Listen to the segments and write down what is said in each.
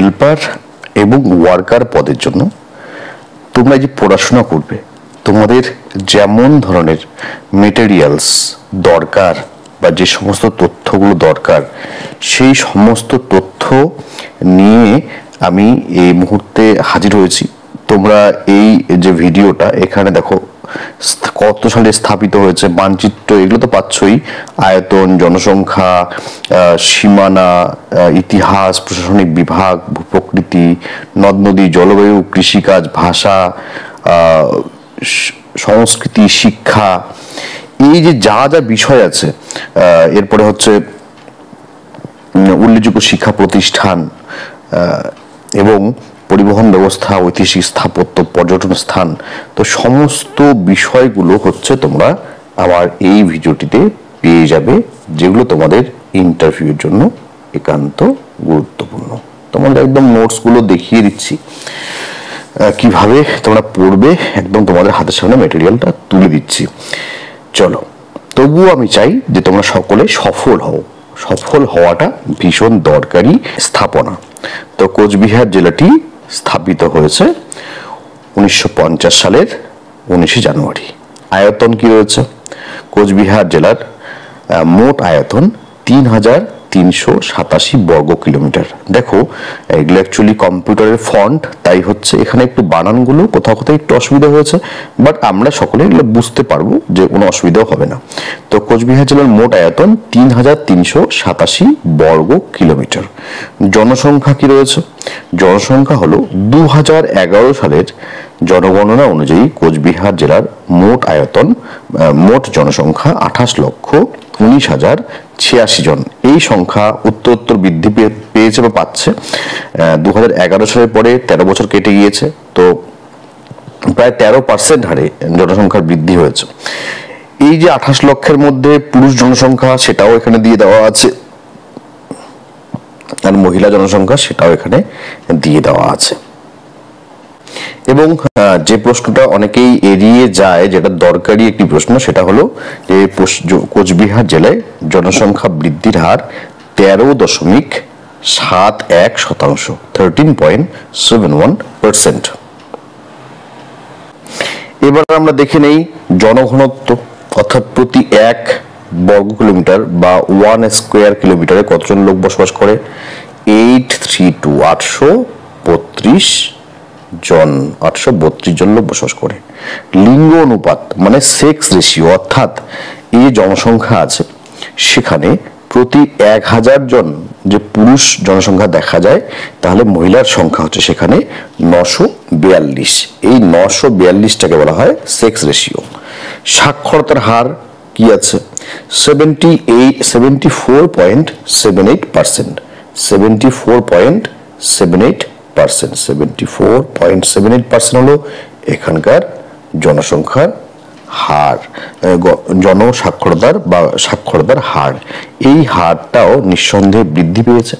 Helper এবং worker পদের জন্য তোমরা যে পড়াশোনা করবে, তোমাদের যেমন ধরনের মেটেরিয়ালস দরকার বা যে সমস্ত তথ্যগুলো দরকার, সেই সমস্ত তথ্য নিয়ে আমি এই মুহূর্তে হাজির হয়েছি। তোমরা এই যে ভিডিওটা, এখানে দেখো কত সালে স্থাপিত হয়েছে, মানচিত্র এগুলো তো পাচ্ছই, আয়তন, জনসংখ্যা, সীমানা, ইতিহাস, প্রশাসনিক বিভাগ, ভূপ্রকৃতি, নদ নদী, জলবায়ু, কৃষিকাজ, ভাষা, সংস্কৃতি, শিক্ষা, এই যে যা যা বিষয় আছে। এরপরে হচ্ছে উল্লেখযোগ্য শিক্ষা প্রতিষ্ঠান এবং পরিবহন ব্যবস্থা, ঐতিহাসিক স্থাপত্য, পর্যটন স্থান। তো সমস্ত বিষয়গুলো হচ্ছে তোমরা আমার এই ভিডিওটিতে পেয়ে যাবে, যেগুলো তোমাদের ইন্টারভিউর জন্য একান্ত গুরুত্বপূর্ণ। তোমাদের একদম নোটসগুলো দেখিয়ে দিচ্ছি কিভাবে তোমরা পড়বে, একদম তোমাদের হাতের সামনে মেটেরিয়ালটা তুলে দিচ্ছি। চলো, তবুও আমি চাই যে তোমরা সকলে সফল হও। সফল হওয়াটা ভীষণ দরকারি স্থাপনা। তো কোচবিহার জেলাটি স্থাপিত হয়েছে 1950 সালের 19শে জানুয়ারি। আয়তন কি রয়েছে? কোচবিহার জেলার মোট আয়তন 3387 বর্গ কিলোমিটার। দেখো, এগুলো অ্যাকচুয়ালি কম্পিউটারের ফন্ট, তাই হচ্ছে এখানে একটু বানানগুলো কোথাও কোথাও একটু অসুবিধা হয়েছে, বাট আমরা সকলে এগুলো বুঝতে পারবো, যে কোনো অসুবিধাও হবে না। তো কোচবিহার জেলার মোট আয়তন 3387 বর্গ কিলোমিটার। জনসংখ্যা কি রয়েছে? জনসংখ্যা হলো 2011 সালের জনগণনা অনুযায়ী কোচবিহার জেলার মোট আয়তন, মোট জনসংখ্যা 28,19,086 জন। এই সংখ্যা উত্তরোত্তর বৃদ্ধি পেয়েছে বা পাচ্ছে। 2011 সালের পরে 13 বছর কেটে গিয়েছে, তো প্রায় 13% হারে জনসংখ্যার বৃদ্ধি হয়েছে। এই যে 28 লক্ষের মধ্যে পুরুষ জনসংখ্যা, সেটাও এখানে দিয়ে দেওয়া আছে, আর মহিলা জনসংখ্যা সেটাও এখানে দিয়ে দেওয়া আছে। এবং যে প্রশ্নটা অনেকেই এড়িয়ে যায়, যেটা দরকারি একটি প্রশ্ন, সেটা হলো যে কোচবিহার জেলায় জনসংখ্যা বৃদ্ধির হার 13.71%, 13.71%। এবার আমরা দেখে নেই জনঘনত্ব, অর্থাৎ প্রতি 1 বর্গ কিলোমিটার বা 1 স্কোয়ার কিলোমিটারে কতজন লোক বসবাস করে? 832, 832 জন, 832 জন লোক বসবাস করে। লিঙ্গ অনুপাত মানে সেক্স রেশিও, অর্থাৎ এই জনসংখ্যা আছে, সেখানে প্রতি 1000 জন যে পুরুষ জনসংখ্যা দেখা যায়, তাহলে মহিলার সংখ্যা হচ্ছে সেখানে 942। এই 942টাকে বলা হয় সেক্স রেশিও। সাক্ষরতার হার কি আছে? 74.78%, 74.78% হলো এখানকার জনসংখ্যার হার, জনসাক্ষরতার বা সাক্ষরতার হার। এই হারটাও নিঃসন্দেহে বৃদ্ধি পেয়েছে,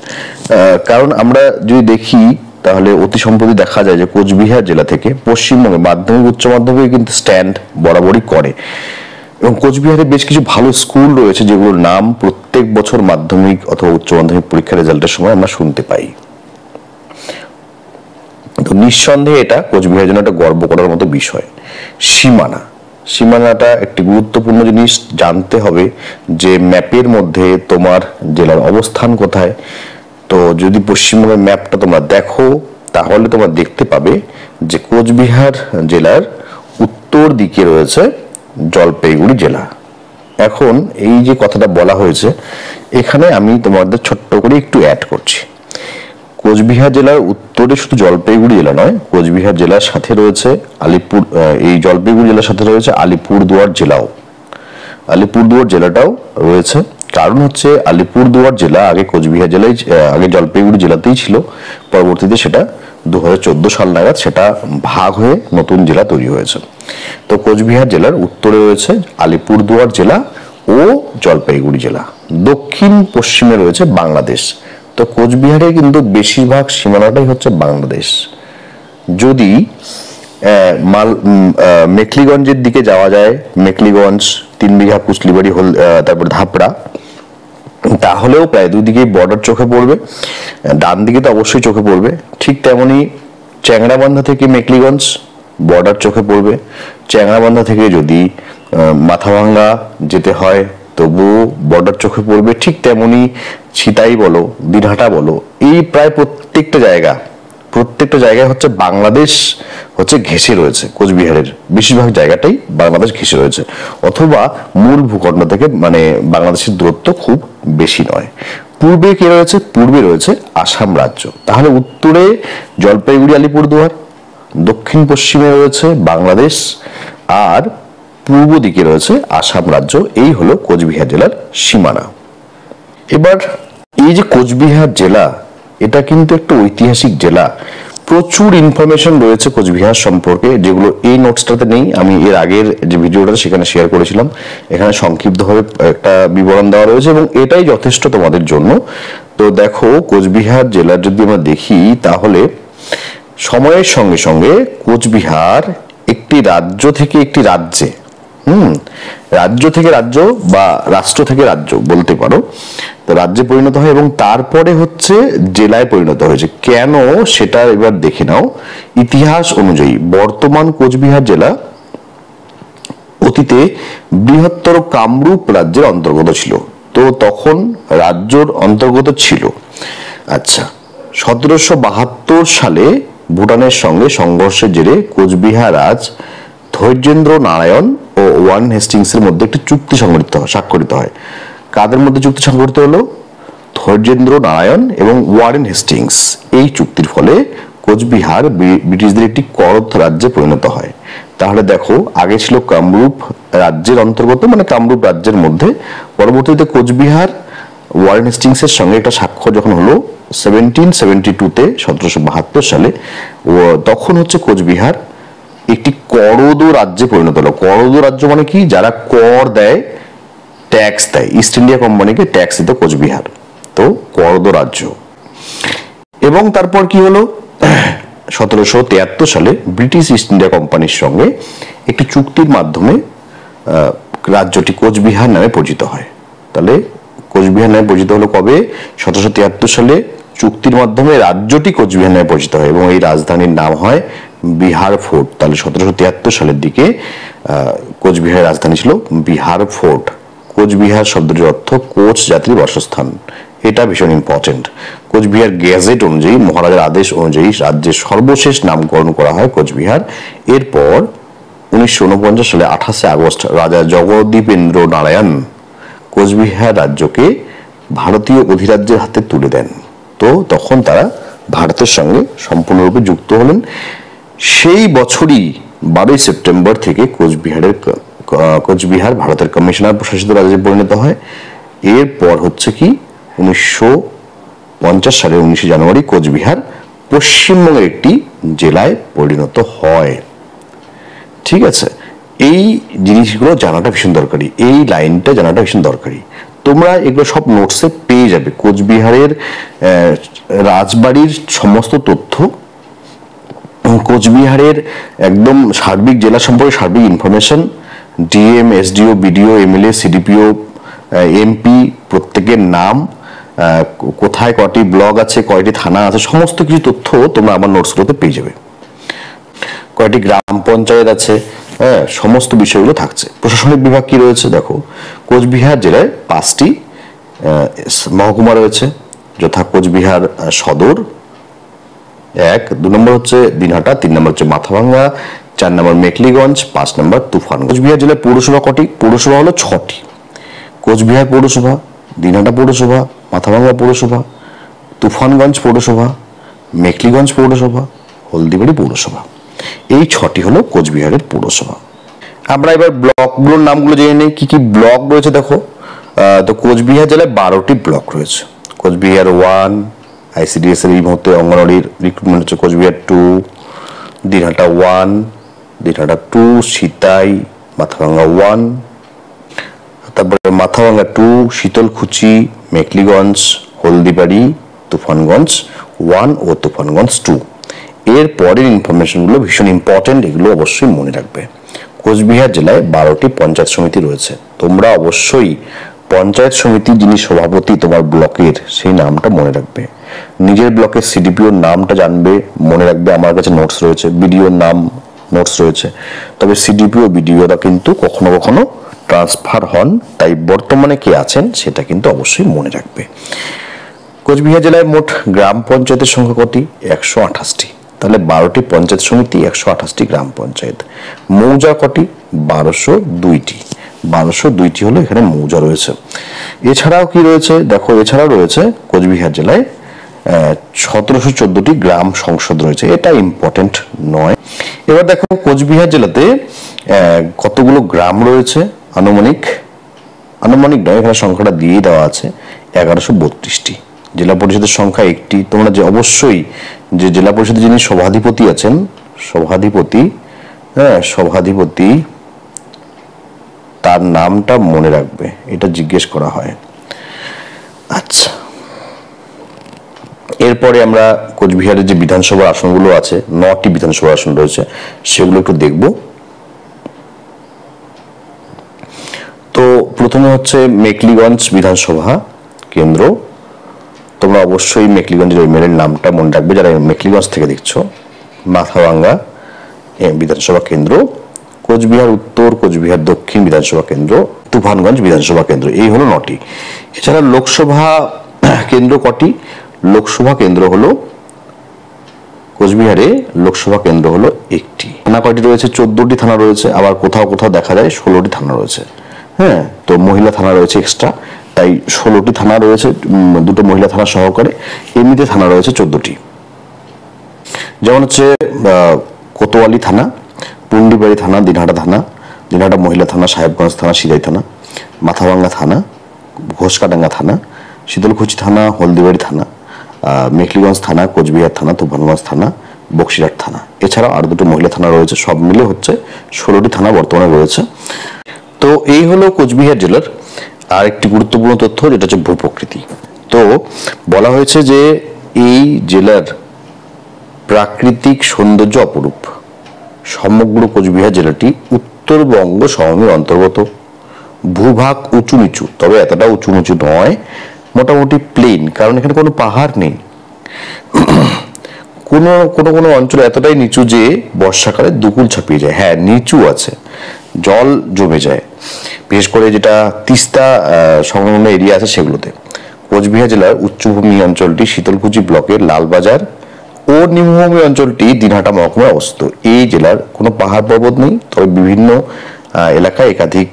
কারণ আমরা যদি দেখি তাহলে অতি সম্প্রতি দেখা যায় যে কোচবিহার জেলা থেকে পশ্চিমবঙ্গে মাধ্যমিক উচ্চ মাধ্যমিক কিন্তু স্ট্যান্ড বরাবরই করে, এবং কোচবিহারে বেশ কিছু ভালো স্কুল রয়েছে যেগুলোর নাম প্রত্যেক বছর মাধ্যমিক অথবা উচ্চ মাধ্যমিক পরীক্ষার রেজাল্টের সময় আমরা শুনতে পাই। তো নিঃসন্দেহে এটা কোচবিহারের জন্য একটা গর্ব করার মতো বিষয়। সীমানা, সীমানাটা একটি গুরুত্বপূর্ণ জিনিস। জানতে হবে যে ম্যাপের মধ্যে তোমার জেলার অবস্থান কোথায়। তো যদি পশ্চিমবঙ্গের ম্যাপটা তোমরা দেখো, তাহলে তোমরা দেখতে পাবে যে কোচবিহার জেলার উত্তর দিকে রয়েছে জলপাইগুড়ি জেলা। এখন এই যে কথাটা বলা হয়েছে, এখানে আমি তোমাদের ছোট্ট করে একটু অ্যাড করছি। কোচবিহার জেলার উত্তরে শুধু জলপাইগুড়ি জেলা নয়, কোচবিহার জেলার সাথে রয়েছে এই জলপাইগুড়ি জেলার সাথে রয়েছে আলিপুরদুয়ার জেলাও। আলিপুরদুয়ার জেলাটাও রয়েছে, কারণ হচ্ছে আলিপুরদুয়ার জেলা আগে কোচবিহার জেলায়, আগে জলপাইগুড়ি জেলাতেই ছিল, পরবর্তীতে সেটা 2014 সাল নাগাদ সেটা ভাগ হয়ে নতুন জেলা তৈরি হয়েছে। তো কোচবিহার জেলার উত্তরে রয়েছে আলিপুরদুয়ার জেলা ও জলপাইগুড়ি জেলা, দক্ষিণ পশ্চিমে রয়েছে বাংলাদেশ। তো কোচবিহারে কিন্তু বেশিরভাগ সীমানাটাই হচ্ছে বাংলাদেশ। যদি মেখলিগঞ্জের দিকে যাওয়া যায়, মেখলিগঞ্জ, 3 বিঘা, কুচলিবাড়ি, তারপর ধাপড়া, তাহলেও প্রায় দুই দিকেই বর্ডার চোখে পড়বে, ডান দিকে তো অবশ্যই চোখে পড়বে। ঠিক তেমনি চ্যাংড়াবান্ধা থেকে মেকলিগঞ্জ বর্ডার চোখে পড়বে। চ্যাংড়াবান্ধা থেকে যদি মাথাভাঙ্গা যেতে হয় তবুও বর্ডার চোখে পড়বে। ঠিক তেমনি ছিতাই বলো, দিনহাটা বলো, এই প্রায় প্রত্যেকটা জায়গায় হচ্ছে বাংলাদেশ হচ্ছে ঘেঁষে রয়েছে। কোচবিহারের বেশিরভাগ জায়গাটাই বাংলাদেশ ঘেঁষে রয়েছে, অথবা মূল ভূখণ্ড থেকে মানে বাংলাদেশের দূরত্ব খুব বেশি নয়। পূর্বে কে রয়েছে? পূর্বে রয়েছে আসাম রাজ্য। তাহলে উত্তরে জলপাইগুড়ি, আলিপুরদুয়ার, দক্ষিণ পশ্চিমে রয়েছে বাংলাদেশ, আর পূর্ব দিকে রয়েছে আসাম রাজ্য। এই হলো কোচবিহার জেলার সীমানা। এবার এই যে কোচবিহার জেলা, এটা কিন্তু একটা ঐতিহাসিক জেলা। প্রচুর ইনফরমেশন রয়েছে কোচবিহার সম্পর্কে, যেগুলো এই নোটসটাতে নেই। আমি এর আগের যে ভিডিওটা সেখানে শেয়ার করেছিলাম, এখানে সংক্ষিপ্তভাবে একটা বিবরণ দেওয়া রয়েছে এবং এটাই যথেষ্ট তোমাদের জন্য। তো দেখো, কোচবিহার জেলার যদি আমরা দেখি, তাহলে সময়ের সঙ্গে সঙ্গে কোচবিহার একটি রাজ্য থেকে একটি রাজ্যে, রাজ্য থেকে রাজ্য বা রাষ্ট্র থেকে রাজ্য বলতে পারো, তো রাজ্যে পরিণত হয় এবং তারপরে হচ্ছে জেলায় পরিণত হয়েছে। কেন সেটা এবার দেখে নাও। ইতিহাস অনুযায়ী বর্তমান কোচবিহার জেলা অতীতে বৃহত্তর কামরূপ রাজ্যের অন্তর্গত ছিল। তো তখন রাজ্যর অন্তর্গত ছিল। আচ্ছা, 1772 সালে ভুটানের সঙ্গে সংঘর্ষের জেরে কোচবিহার রাজ ধৈর্যেন্দ্র নারায়ণ ও ওয়ারেন হেস্টিংসের মধ্যে একটি চুক্তি স্বাক্ষরিত হয়। কাদের মধ্যে চুক্তি স্বাক্ষরিত হলো? ধৈর্যেন্দ্র নারায়ণ এবং ওয়ারেন হেস্টিংস। এই চুক্তির ফলে কোচবিহার ব্রিটিশদের একটি করদ রাজ্যে পরিণত হয়। তাহলে দেখো, আগে ছিল কামরূপ রাজ্যের অন্তর্গত, মানে কামরূপ রাজ্যের মধ্যে। পরবর্তীতে কোচবিহার ওয়ারেন হেস্টিংসের সঙ্গে একটা স্বাক্ষর যখন হলো 1772-তে, 1772 সালে, তখন হচ্ছে কোচবিহার একটি করদ রাজ্যে পরিণত হলো। করদ রাজ্য মানে কি? যারা কর দেয়, ট্যাক্স দেয়। ইস্ট ইন্ডিয়া কোম্পানিকে ট্যাক্স দিত কোচবিহার, তো করদ রাজ্য। এবং তারপর কি হলো? 1773 সালে ব্রিটিশ ইস্ট ইন্ডিয়া কোম্পানির সঙ্গে একটি চুক্তির মাধ্যমে রাজ্যটি কোচবিহার নামে পরিচিত হয়। তাহলে কোচবিহার নামে পরিচিত হলো কবে? 1773 সালে চুক্তির মাধ্যমে রাজ্যটি কোচবিহার নামে পরিচিত হয় এবং এই রাজধানীর নাম হয় বিহার ফোর্ট। তাহলে 1773 সালের দিকে কোচবিহারের রাজধানী ছিল বিহার ফোর্ট। কোচবিহার শব্দটির অর্থ কোচ যাত্রী বাসস্থান। এটা ভীষণ ইম্পর্টেন্ট। কোচবিহার গেজেট অনুযায়ী, মহারাজার আদেশ অনুযায়ী রাজ্যের সর্বশেষ নামকরণ করা হয় কোচবিহার। এরপর 1949 সালে 28 আগস্ট রাজা জগদীপেন্দ্র নারায়ণ কোচবিহার রাজ্যকে ভারতীয় অধিরাজ্যের হাতে তুলে দেন। তো তখন তারা ভারতের সঙ্গে সম্পূর্ণরূপে যুক্ত হলেন। সেই বছরই 12 সেপ্টেম্বর থেকে কোচবিহার ভারতের কমিশনার প্রশাসিত রাজ্যে পরিণত হয়। এরপর হচ্ছে কি 1950 সালের 19 জানুয়ারি কোচবিহার পশ্চিমবঙ্গের একটি জেলায় পরিণত হয়। ঠিক আছে, এই জিনিসগুলো জানাটা ভীষণ দরকারি, এই লাইনটা জানাটা ভীষণ দরকারি। তোমরা এগুলো সব নোটসে পেয়ে যাবে। কোচবিহারের রাজবাড়ির সমস্ত তথ্য, কোচবিহারের একদম সার্বিক জেলা সম্পর্কে সার্বিক information, DM, SDO, BDO, MLA, CDPO, MP প্রত্যেকের নাম, কোথায় কয়টি ব্লক আছে, কয়টি থানা আছে, সমস্ত কিছু তথ্য তোমরা আমার নোটসগুলোতে পেয়ে যাবে। কয়টি গ্রাম পঞ্চায়েত আছে, সমস্ত বিষয়গুলো থাকছে। প্রশাসনিক বিভাগ কি রয়েছে দেখো। কোচবিহার জেলায় 5টি মহকুমা রয়েছে, যথা কোচবিহার সদর 1, 2 নম্বর হচ্ছে দিনহাটা, 3 নম্বর হচ্ছে মাথাভাঙ্গা, 4 নম্বর মেকলিগঞ্জ, 5 নম্বর তুফান। কোচবিহার জেলায় পৌরসভা কটি? পৌরসভা হলো 6টি। কোচবিহার পৌরসভা, দিনহাটা পৌরসভা, মাথাভাঙ্গা পৌরসভা, তুফানগঞ্জ পৌরসভা, মেকলিগঞ্জ পৌরসভা, হলদিবাড়ি পৌরসভা। এই 6টি হলো কোচবিহারের পৌরসভা। আমরা এবার ব্লকগুলোর নামগুলো জেনে নিই, কি কি ব্লক রয়েছে দেখো। তো কোচবিহার জেলায় 12টি ব্লক রয়েছে। কোচবিহার 1, আইসিডিএস এর এই মুহূর্তে অঙ্গনওয়াড়ির রিক্রুটমেন্ট হচ্ছে কোচবিহার 2, দিনহাটা 1, দিনহাটা 2, সিতাই, মাথাভাঙ্গা 1, তারপরে মাথাভাঙ্গা 2, শীতলকুচি, মেকলিগঞ্জ, হলদিবাড়ি, তুফানগঞ্জ 1 ও তুফানগঞ্জ 2। এর পরের ইনফরমেশনগুলো ভীষণ ইম্পর্টেন্ট, এগুলো অবশ্যই মনে রাখবে। কোচবিহার জেলায় 12টি পঞ্চায়েত সমিতি রয়েছে। তোমরা অবশ্যই পঞ্চায়েত সমিতি যিনি সভাপতি তোমার ব্লকের, সেই নামটা মনে রাখবে। নিজের ব্লকের সিডিপিওর নামটা জানবে, মনে রাখবে। আমার কাছে নোটস রয়েছে, বিডিওর নাম নোটস রয়েছে। তবে সিডিপিও বিডিওরা কিন্তু কখনো কখনো ট্রান্সফার হন, তাই বর্তমানে কে আছেন সেটা কিন্তু অবশ্যই মনে রাখবে। কোচবিহার জেলায় মোট গ্রাম পঞ্চায়েতের সংখ্যা কটি? 128টি। তাহলে 12টি পঞ্চায়েত সমিতি, 128টি গ্রাম পঞ্চায়েত। মৌজা কটি? 1202টি। 1202টি হলো এখানে মৌজা রয়েছে। এছাড়াও কি রয়েছে দেখো, এছাড়াও রয়েছে কোচবিহার জেলায় 1714টি গ্রাম সংসদ রয়েছে। এটা ইম্পর্টেন্ট নয়। এবার দেখো কোচবিহার জেলাতে কতগুলো গ্রাম রয়েছে। আনুমানিক নয়, এখানে সংখ্যাটা দিয়ে দেওয়া আছে 1132টি। জেলা পরিষদের সংখ্যা একটি। তোমরা যে অবশ্যই যে জেলা পরিষদের যিনি সভাধিপতি আছেন, সভাধিপতি তার নামটা মনে রাখবে, এটা জিজ্ঞেস করা হয়। আচ্ছা, এরপরে আমরা কোচবিহারের যে বিধানসভা আসনগুলো আছে, 9টি বিধানসভা আসন রয়েছে, সেগুলো একটু দেখব। তো প্রথমে হচ্ছে মেকলিগঞ্জ বিধানসভা কেন্দ্র। তোমরা অবশ্যই মেকলিগঞ্জের এমএলএর নামটা মনে রাখবে যারা মেকলিগঞ্জ থেকে দেখছো। মাথাভাঙ্গা বিধানসভা কেন্দ্র, কোচবিহার উত্তর, কোচবিহার দক্ষিণ বিধানসভা কেন্দ্র, তুফানগঞ্জ বিধানসভা কেন্দ্র। এই হলো 9টি। এছাড়া লোকসভা কেন্দ্র কটি? লোকসভা কেন্দ্র হলো কোচবিহারে লোকসভা কেন্দ্র হলো একটি। থানা কয়টি রয়েছে? 14টি থানা রয়েছে। আবার কোথাও কোথাও দেখা যায় 16টি থানা রয়েছে। হ্যাঁ, তো মহিলা থানা রয়েছে এক্সট্রা, তাই 16টি থানা রয়েছে, 2টো মহিলা থানা সহকারে। এমনিতে থানা রয়েছে 14টি। যেমন হচ্ছে কোতোয়ালি থানা, পুন্ডিবাড়ি থানা, দিনহাটা মহিলা থানা, সাহেবগঞ্জ থানা, সিরাই থানা, মাথাভাঙ্গা থানা, ঘোষকাডাঙ্গা থানা, শীতলকুচি থানা, হলদিবাড়ি থানা, মেখলিগঞ্জ থানা, কোচবিহার থানা, তুফানগঞ্জ থানা, বক্সিরহাট থানা। এছাড়াও আরো 2টো মহিলা থানা রয়েছে। সব মিলে হচ্ছে 16টি থানা বর্তমানে রয়েছে। তো এই হলো কোচবিহার জেলার আর একটি গুরুত্বপূর্ণ তথ্য, যেটা হচ্ছে ভূপ্রকৃতি। তো বলা হয়েছে যে এই জেলার প্রাকৃতিক সৌন্দর্য অপরূপ। সমগ্র কোচবিহার জেলাটি উত্তরবঙ্গ সমভূমির অন্তর্গত। ভূভাগ উঁচু নিচু, তবে এতটা উঁচু নিচু নয়, মোটামুটি প্লেন, কারণ এখানে কোনো পাহাড় নেই। কোনো অঞ্চল এতটাই নিচু যে বর্ষাকালে দুকুল ছাপিয়ে যায়। হ্যাঁ, নিচু আছে, জল জমে যায়, বিশেষ করে যেটা তিস্তা সংলগ্ন এরিয়া আছে সেগুলোতে। কোচবিহার জেলার উচ্চভূমি অঞ্চলটি শীতলকুচি ব্লকের লালবাজার ও নিম্নভূমি অঞ্চলটি দিনহাটা মহকুমায় অবস্থিত। এই জেলার কোনো পাহাড় পর্বত নেই, তবে বিভিন্ন এলাকায় একাধিক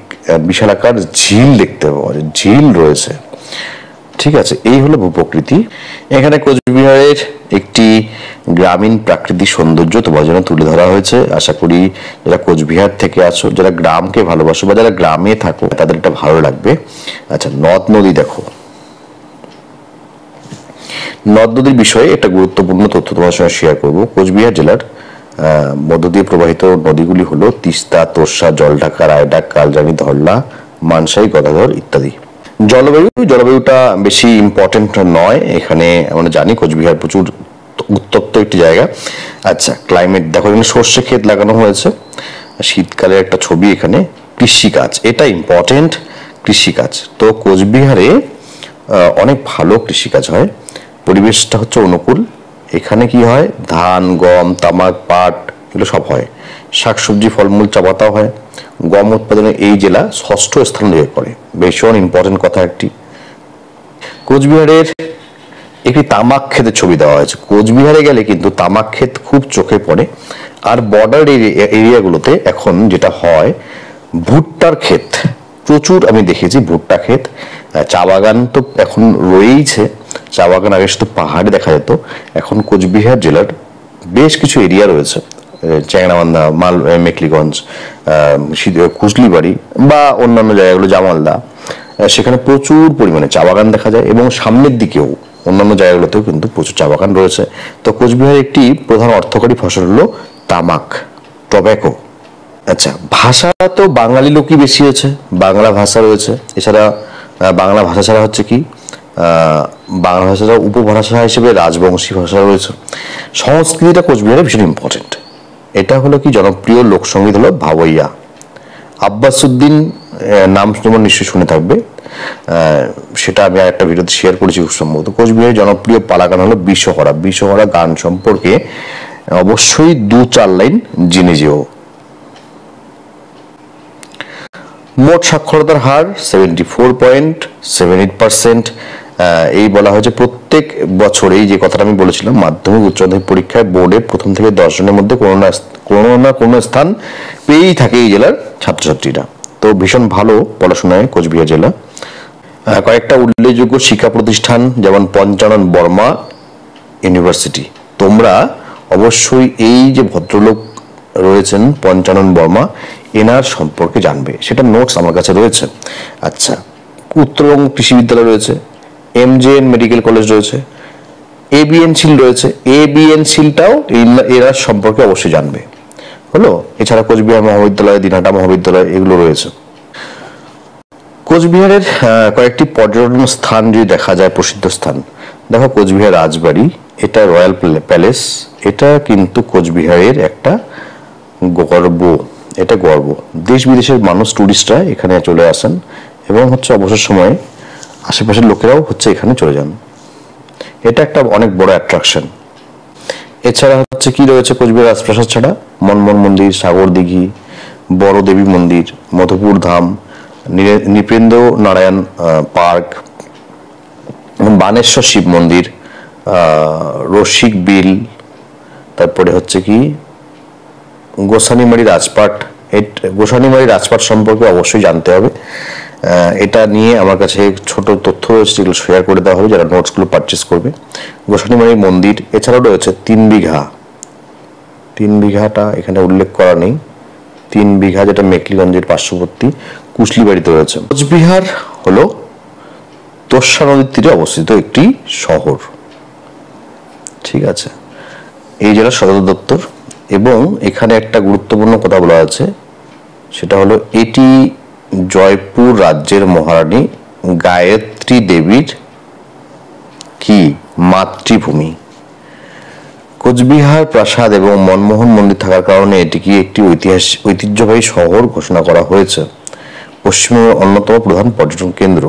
বিশাল আকার ঝিল দেখতে পাওয়া যায়, ঝিল রয়েছে। ঠিক আছে, এই হলো ভূপ্রকৃতি। এখানে কোচবিহারের একটি গ্রামীণ প্রাকৃতিক সৌন্দর্য তোমার জন্য তুলে ধরা হয়েছে। আশা করি যারা কোচবিহার থেকে আছো, যারা গ্রামকে ভালোবাসো বা যারা গ্রামে থাকো, তাদের এটা ভালো লাগবে। আচ্ছা, নদ নদী দেখো। নদ নদীর বিষয়ে একটা গুরুত্বপূর্ণ তথ্য তোমার সঙ্গে শেয়ার করব। কোচবিহার জেলার মধ্য দিয়ে প্রবাহিত নদীগুলি হলো তিস্তা, তোর্ষা, জলঢাকা, রায়ডাক, কালজানি, ধরলা, মানসাই, গদাধর ইত্যাদি। জলবায়ুটা বেশি ইম্পর্টেন্ট নয়। এখানে আমরা জানি কোচবিহার প্রচুর উত্তপ্ত একটি জায়গা। আচ্ছা, ক্লাইমেট দেখো, এখানে সর্ষে ক্ষেত লাগানো হয়েছে, শীতকালের একটা ছবি। এখানে কৃষিকাজ, এটা ইম্পর্টেন্ট, কৃষিকাজ। তো কোচবিহারে অনেক ভালো কৃষিকাজ হয়, পরিবেশটা হচ্ছে অনুকূল। এখানে কি হয়? ধান, গম, তামাক, পাট এগুলো সব হয়। শাকসবজি, ফলমূল, চা পাতাও হয়। গম উৎপাদনে এই জেলা 6ষ্ঠ স্থান অধিকার করে। ভীষণ ইম্পর্টেন্ট কথা একটি। কোচবিহারের একটি তামাক ক্ষেতের ছবি দেওয়া হয়েছে। কোচবিহারে গেলে কিন্তু তামাক ক্ষেত খুব চোখে পড়ে। আর বর্ডার এরিয়াগুলোতে এখন যেটা হয়, ভুট্টার ক্ষেত প্রচুর আমি দেখেছি। ভুট্টা ক্ষেত, চা বাগান তো এখন রয়েইছে। চা বাগান আগে শুধু পাহাড়ে দেখা যেত, এখন কোচবিহার জেলার বেশ কিছু এরিয়া রয়েছে, চ্যাংড়াবান্ধা, মেখলিগঞ্জ, কুচলিবাড়ি বা অন্যান্য জায়গাগুলো, জামালদা, সেখানে প্রচুর পরিমাণে চা বাগান দেখা যায়। এবং সামনের দিকেও অন্যান্য জায়গাগুলোতেও কিন্তু প্রচুর চা বাগান রয়েছে। তো কোচবিহারের একটি প্রধান অর্থকরী ফসল হলো তামাক, টব্যাকো। আচ্ছা, ভাষা তো বাঙালি লোকই বেশি আছে, বাংলা ভাষা রয়েছে। এছাড়া বাংলা ভাষা ছাড়া হচ্ছে কি, বাংলা ভাষা ছাড়া উপভাষা হিসেবে রাজবংশী ভাষা রয়েছে। সংস্কৃতিটা কোচবিহারে ভীষণ ইম্পর্টেন্ট। এটা হলো কি, জনপ্রিয় লোকসঙ্গীত হলো ভাওয়াইয়া। আব্বাসউদ্দিন নাম তোমরা নিশ্চয়ই শুনে থাকবে। সেটা আমি আরেকটা ভিডিওতে শেয়ার করেছি খুব সম্ভবত। কোচবিহারের জনপ্রিয় পালা গান হলো বিশ্বহরা। বিশ্বহরা গান সম্পর্কে অবশ্যই 2-4 লাইন জেনে যেও। মোট সাক্ষরতার হার 74.78%। এই বলা হয়েছে প্রত্যেক বছর, এই যে কথাটা আমি বলেছিলাম, মাধ্যমিক উচ্চ মাধ্যমিক পরীক্ষায় বোর্ডে প্রথম থেকে 10 জনের মধ্যে কোনো না কোনো স্থান পেয়েই থাকে এই জেলার ছাত্রছাত্রীরা। তো ভীষণ ভালো পড়াশোনায় কোচবিহার জেলা। কয়েকটা উল্লেখযোগ্য শিক্ষা প্রতিষ্ঠান যেমন পঞ্চানন বর্মা ইউনিভার্সিটি। তোমরা অবশ্যই এই যে ভদ্রলোক রয়েছেন পঞ্চানন বর্মা, এনার সম্পর্কে জানবে, সেটা নোটস আমার কাছে রয়েছে। আচ্ছা, উত্তরবঙ্গ কৃষি বিদ্যালয় রয়েছে, MJN মেডিকেল কলেজ রয়েছে, ABN শীল রয়েছে। ABN শীলটাও এরা সম্পর্কে অবশ্যই জানবে, হলো। এছাড়া কোচবিহার মহাবিদ্যালয়, দিনহাটা মহাবিদ্যালয়, এগুলো রয়েছে। কোচবিহারের কয়েকটি পর্যটন স্থান যদি দেখা যায়, প্রসিদ্ধ স্থান, দেখো কোচবিহার রাজবাড়ি, এটা রয়্যাল প্যালেস, এটা কিন্তু কোচবিহারের একটা গর্ব, এটা গর্ব। দেশ বিদেশের মানুষ, টুরিস্টরা এখানে চলে আসেন এবং অবসর সময়ে আশেপাশের লোকেরাও এখানে চলে যান। এটা একটা অনেক বড় অ্যাট্রাকশন। এছাড়া কি রয়েছে কোচবিহার রাজপ্রাসাদ ছাড়া? মনমোহন মন্দির, সাগর দিঘি, বড় দেবী মন্দির, মধুপুর ধাম, নৃপেন্দ্র নারায়ণ পার্ক, বানেশ্বর শিব মন্দির, রসিক বিল, তারপরে কি গোসানিমারি রাজপাট। গোসানিমারি রাজপাট সম্পর্কে অবশ্যই জানতে হবে। এটা নিয়ে আমার কাছে ছোট তথ্য রয়েছে, যেগুলো শেয়ার করে দেওয়া হবে যারা নোটসগুলো পারচেস করবে। গোসানিমারি মন্দির, এছাড়াও রয়েছে 3 বিঘা। 3 বিঘাটা এখানে উল্লেখ করা নেই। 3 বিঘা যেটা মেকলিগঞ্জের পার্শ্ববর্তী কুশলিবাড়িতে রয়েছে। কোচবিহার হলো তোর্ষা নদীর তীরে অবস্থিত একটি শহর, ঠিক আছে। এই জেলার সদর দপ্তর, এবং এখানে একটা গুরুত্বপূর্ণ কথা বলা আছে, সেটা হলো এটি জয়পুর রাজ্যের মহারানী গায়ত্রী দেবীর মাতৃভূমি। কোচবিহার প্রাসাদ এবং মনমোহন মন্দির থাকার কারণে এটিকে একটি ঐতিহ্যবাহী শহর ঘোষণা করা হয়েছে। পশ্চিমবঙ্গের অন্যতম প্রধান পর্যটন কেন্দ্র।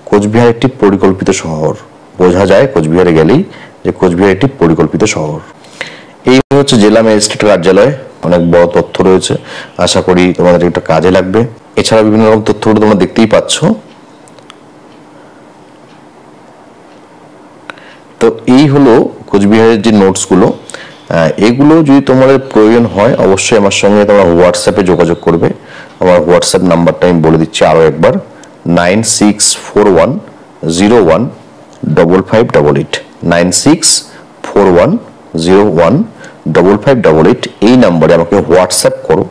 কোচবিহার একটি পরিকল্পিত শহর। বোঝা যায় কোচবিহারে গেলেই যে কোচবিহার একটি পরিকল্পিত শহর। এই জেলা ম্যাজিস্ট্রেট কার্যালয়। অনেক বড় তথ্য রয়েছে, আশা করি তোমাদের এটা কাজে লাগবে। এছাড়া বিভিন্ন রকম তথ্যগুলো তোমরা দেখতেই পাচ্ছ। তো এই হলো কোচবিহারের যে নোটসগুলো। এগুলো যদি তোমাদের প্রয়োজন হয় অবশ্যই আমার সঙ্গে তোমরা হোয়াটসঅ্যাপে যোগাযোগ করবে। আমার হোয়াটসঅ্যাপ নাম্বারটা আমি বলে দিচ্ছি আরও একবার, 9641015588, 9641015588। এই নাম্বারে আমাকে হোয়াটসঅ্যাপ করো।